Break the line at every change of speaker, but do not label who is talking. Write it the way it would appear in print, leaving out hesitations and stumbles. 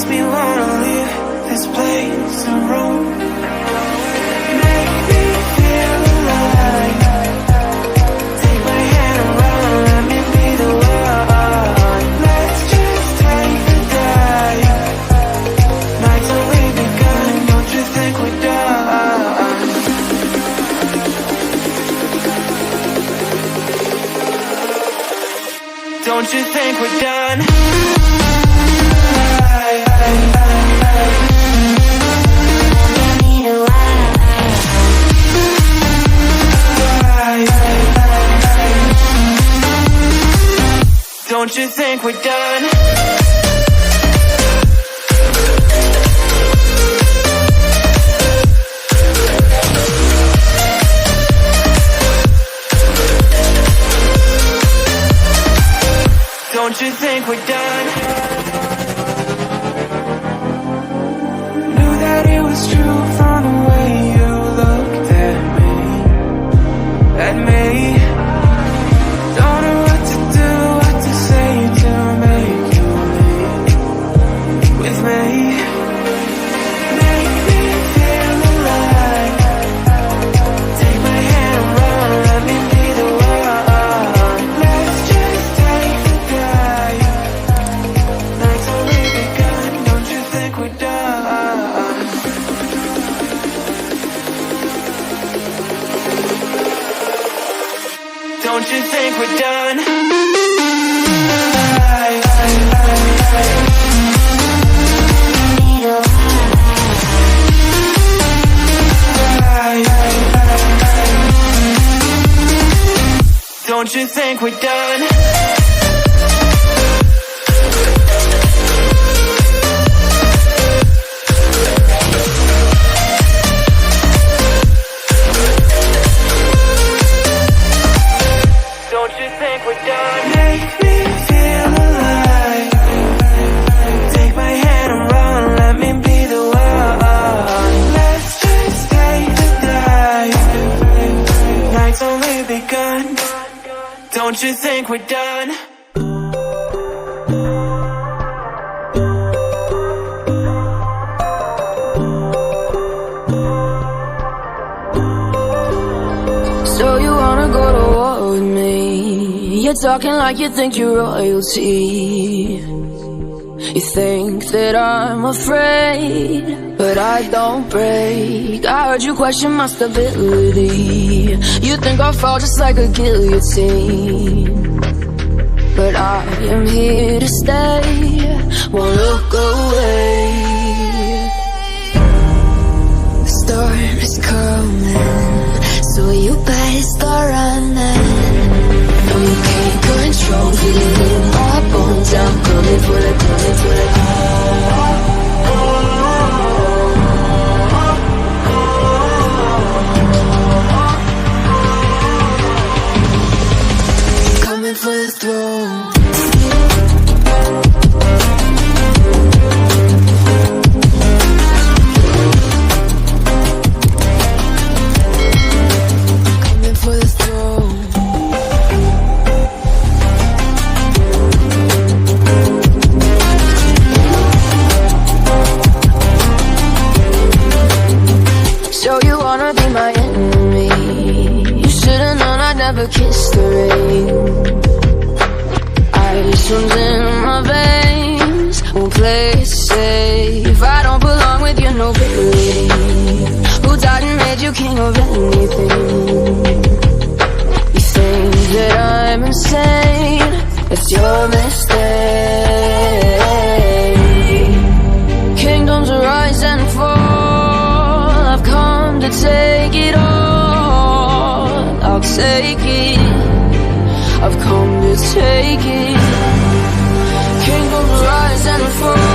me wanna leave this place and roam. Make me feel alive. Take my hand and run, let me be the one. Let's just take the dive. Night's only begun, don't you think we're done? Don't you think we're done? Don't you think we're done? Don't you think we're done? Knew that it was true from the way you looked at me. At me. Don't know what to do, what to say to make you leave with me. Make me feel alive. Take my hand and run, let me be the one. Let's just take the dive. Night's only begun, don't you think we're done? Don't you think we're done? Don't you think we're done? Don't you think we're done? Make me feel alive. Take my hand and run, let me be the one. Let's just take the dive. Night's only begun. Don't you think we're done?
So you wanna go to war with me? You're talking like you think you're royalty. You think that I'm afraid, but I don't break. I heard you question my stability. You think I'll fall just like a guillotine, but I am here to stay, won't look away. The storm is coming, so you better start running. No, you can't control it. My bones, I'm coming for the, coming for the. Coming for the throne. Kiss the rain. Ice runs in my veins, won't play it safe. I don't belong with your nobility. Who died and made you king of anything? You think that I'm insane, it's your mistake. Kingdoms rise and fall, I've come to take it all. I'll take it, I've come to take it. Kingdoms rise and fall.